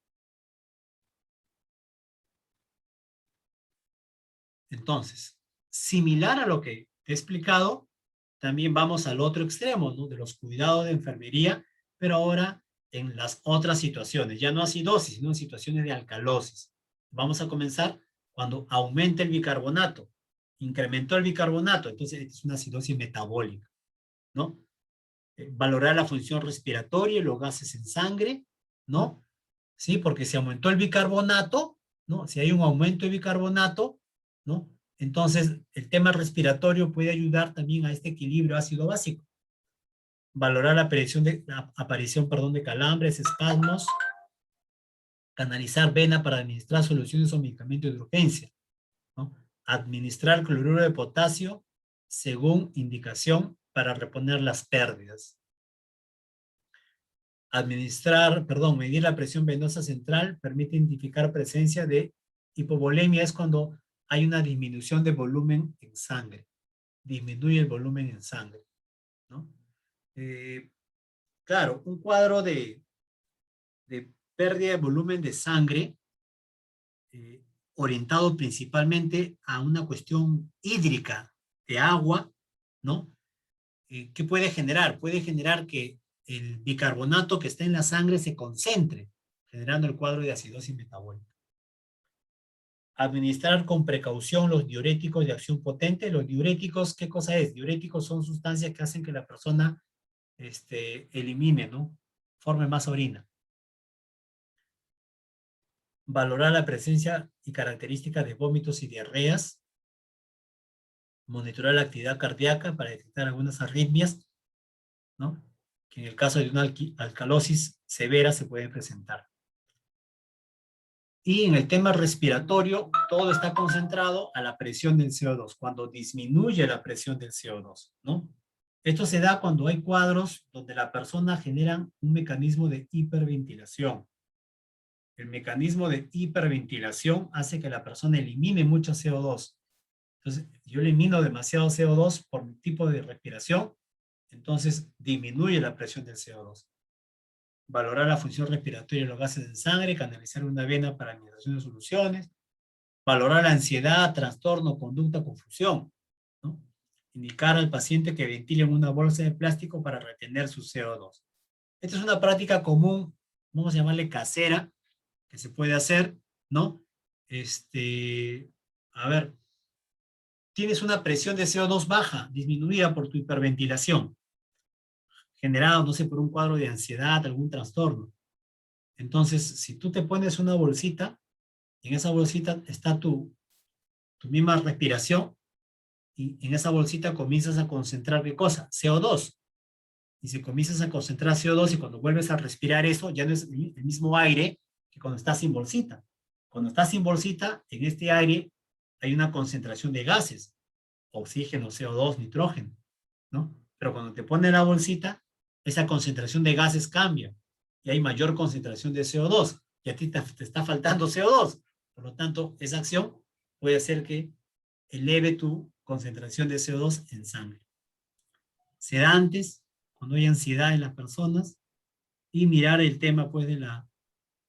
Entonces, similar a lo que te he explicado, también vamos al otro extremo, ¿no? De los cuidados de enfermería, pero ahora en las otras situaciones, ya no acidosis, sino en situaciones de alcalosis. Vamos a comenzar cuando aumenta el bicarbonato, incrementó el bicarbonato, entonces es una acidosis metabólica, ¿no? Valorar la función respiratoria y los gases en sangre, ¿no? Sí, porque si aumentó el bicarbonato, ¿no? Si hay un aumento de bicarbonato, ¿no? Entonces, el tema respiratorio puede ayudar también a este equilibrio ácido-básico. Valorar la aparición de calambres, espasmos, canalizar vena para administrar soluciones o medicamentos de urgencia, ¿no? Administrar cloruro de potasio según indicación para reponer las pérdidas. Medir la presión venosa central permite identificar presencia de hipovolemia, es cuando hay una disminución de volumen en sangre. Disminuye el volumen en sangre, ¿no? Claro, un cuadro de pérdida de volumen de sangre orientado principalmente a una cuestión hídrica de agua, ¿no? ¿Qué puede generar? Puede generar que el bicarbonato que está en la sangre se concentre, generando el cuadro de acidosis metabólica. Administrar con precaución los diuréticos de acción potente. Los diuréticos, ¿qué cosa es? Diuréticos son sustancias que hacen que la persona elimine, ¿no? Forme más orina. Valorar la presencia y características de vómitos y diarreas. Monitorar la actividad cardíaca para detectar algunas arritmias, ¿no? Que en el caso de una alcalosis severa se puede presentar. Y en el tema respiratorio, todo está concentrado a la presión del CO2, cuando disminuye la presión del CO2, ¿no? Esto se da cuando hay cuadros donde la persona genera un mecanismo de hiperventilación. El mecanismo de hiperventilación hace que la persona elimine mucho CO2. Entonces, yo elimino demasiado CO2 por mi tipo de respiración, entonces disminuye la presión del CO2. Valorar la función respiratoria de los gases en sangre, canalizar una vena para administración de soluciones, valorar la ansiedad, trastorno, conducta, confusión, ¿no? Indicar al paciente que ventile en una bolsa de plástico para retener su CO2. Esta es una práctica común, vamos a llamarle casera, que se puede hacer, ¿no? A ver, tienes una presión de CO2 baja, disminuida por tu hiperventilación, generado, no sé, por un cuadro de ansiedad, algún trastorno. Entonces, si tú te pones una bolsita, y en esa bolsita está tu misma respiración, y en esa bolsita comienzas a concentrar, ¿qué cosa? CO2. Y si comienzas a concentrar CO2 y cuando vuelves a respirar eso, ya no es el mismo aire que cuando estás sin bolsita. Cuando estás sin bolsita, en este aire hay una concentración de gases, oxígeno, CO2, nitrógeno, ¿no? Pero cuando te pones la bolsita, esa concentración de gases cambia y hay mayor concentración de CO2 y a ti te está faltando CO2. Por lo tanto, esa acción puede hacer que eleve tu concentración de CO2 en sangre. Sedantes, cuando hay ansiedad en las personas, y mirar el tema pues de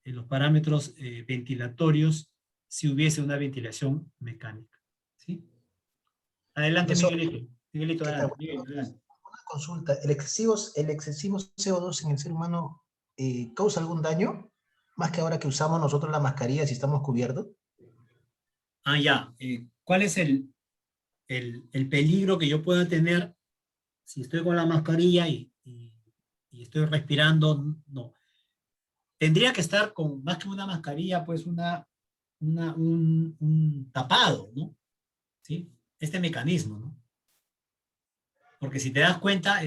los parámetros ventilatorios si hubiese una ventilación mecánica. ¿Sí? Adelante, Miguelito. Miguelito, adelante. Adelante. Una consulta, ¿el excesivo CO2 en el ser humano causa algún daño? Más que ahora que usamos nosotros la mascarilla si estamos cubiertos. Ah, ya. ¿Cuál es el peligro que yo pueda tener si estoy con la mascarilla y estoy respirando? No. Tendría que estar con, más que una mascarilla, pues un tapado, ¿no? ¿Sí? Este mecanismo, ¿no? Porque si te das cuenta,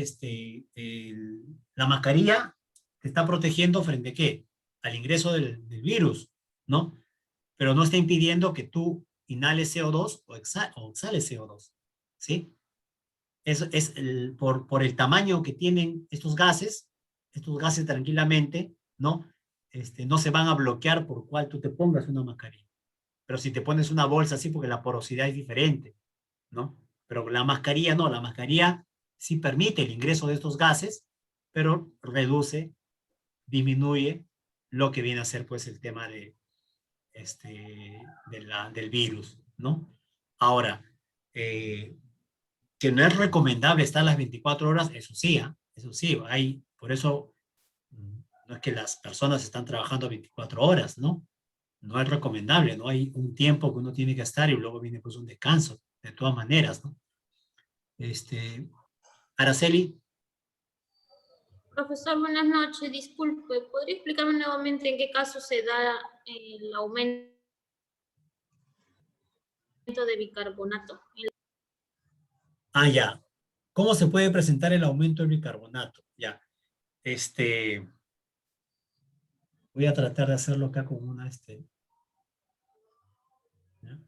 la mascarilla te está protegiendo frente a ¿qué? Al ingreso del virus, ¿no? Pero no está impidiendo que tú inhales CO2 o exhales CO2, ¿sí? Es por el tamaño que tienen estos gases tranquilamente, ¿no? No se van a bloquear por cual tú te pongas una mascarilla. Pero si te pones una bolsa así, porque la porosidad es diferente, ¿no? Pero la mascarilla no, la mascarilla sí permite el ingreso de estos gases, pero reduce, disminuye lo que viene a ser pues el tema del virus, ¿no? Ahora, que no es recomendable estar las 24 horas, eso sí, por eso no es que las personas están trabajando 24 horas, ¿no? No es recomendable, ¿no? Hay un tiempo que uno tiene que estar y luego viene pues un descanso, de todas maneras, ¿no? Araceli. Profesor, buenas noches. Disculpe, ¿podría explicarme nuevamente en qué caso se da el aumento de bicarbonato? Ah, ya. ¿Cómo se puede presentar el aumento del bicarbonato? Ya. Voy a tratar de hacerlo acá con una, ¿ya?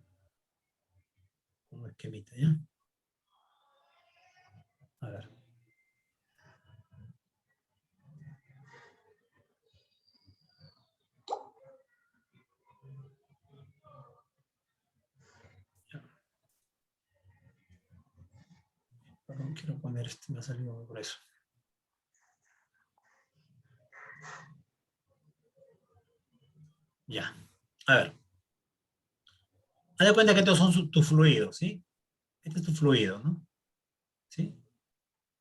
Con un esquemita, ¿ya? A ver. Perdón, quiero poner me ha salido muy grueso. Ya. A ver. Haz de cuenta que estos son tus fluidos, ¿sí? Este es tu fluido, ¿no? ¿Sí?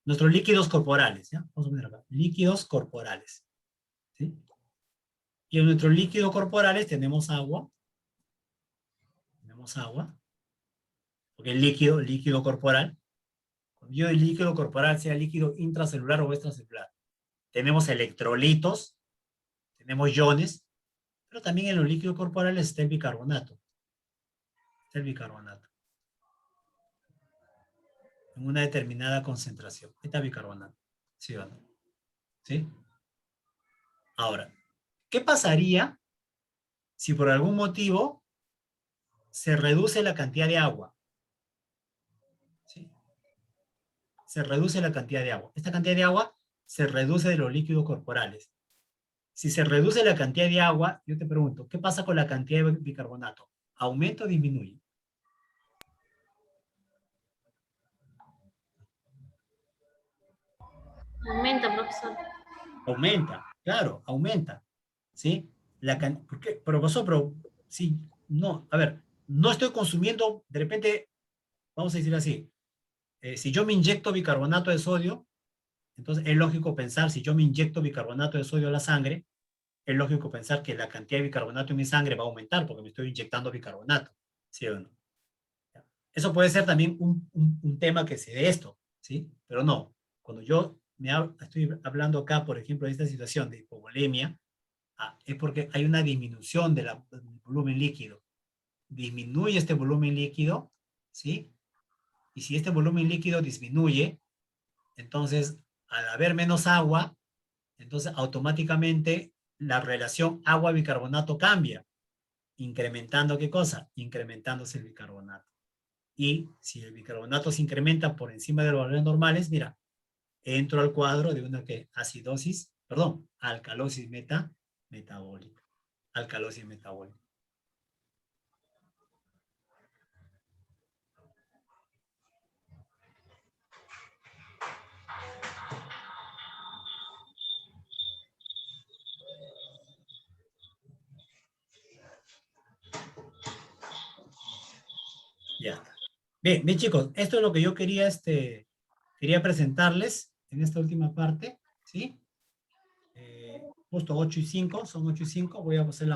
Nuestros líquidos corporales, ¿ya? Vamos a poner acá. Líquidos corporales. ¿Sí? Y en nuestros líquidos corporales tenemos agua, tenemos agua, porque el líquido corporal, cuando yo el líquido corporal sea líquido intracelular o extracelular, tenemos electrolitos, tenemos iones, pero también en los líquidos corporales está el bicarbonato. Está el bicarbonato. En una determinada concentración. Ahí está bicarbonato. ¿Sí o no? ¿Sí? Ahora, ¿qué pasaría si por algún motivo se reduce la cantidad de agua? ¿Sí? Se reduce la cantidad de agua. Esta cantidad de agua se reduce de los líquidos corporales. Si se reduce la cantidad de agua, yo te pregunto, ¿qué pasa con la cantidad de bicarbonato? ¿Aumenta o disminuye? Aumenta, profesor. Aumenta, claro, aumenta. ¿Sí? ¿Por qué? Profesor, pero sí, no, a ver, no estoy consumiendo, de repente, vamos a decir así, si yo me inyecto bicarbonato de sodio, entonces es lógico pensar, si yo me inyecto bicarbonato de sodio a la sangre, es lógico pensar que la cantidad de bicarbonato en mi sangre va a aumentar porque me estoy inyectando bicarbonato, ¿sí o no? Eso puede ser también un tema que se dé esto, ¿sí? Pero no, cuando yo estoy hablando acá, por ejemplo, de esta situación de hipovolemia, es porque hay una disminución del volumen líquido. Disminuye este volumen líquido, ¿sí? Y si este volumen líquido disminuye, entonces, al haber menos agua, entonces automáticamente la relación agua-bicarbonato cambia. Incrementando, ¿qué cosa? Incrementándose el bicarbonato. Y si el bicarbonato se incrementa por encima de los valores normales, mira, entro al cuadro de una acidosis, perdón, alcalosis metabólica. Alcalosis metabólica. Ya está. Bien, bien chicos, esto es lo que yo quería, quería presentarles en esta última parte, ¿sí? Justo 8 y 5, son 8 y 5, voy a hacer la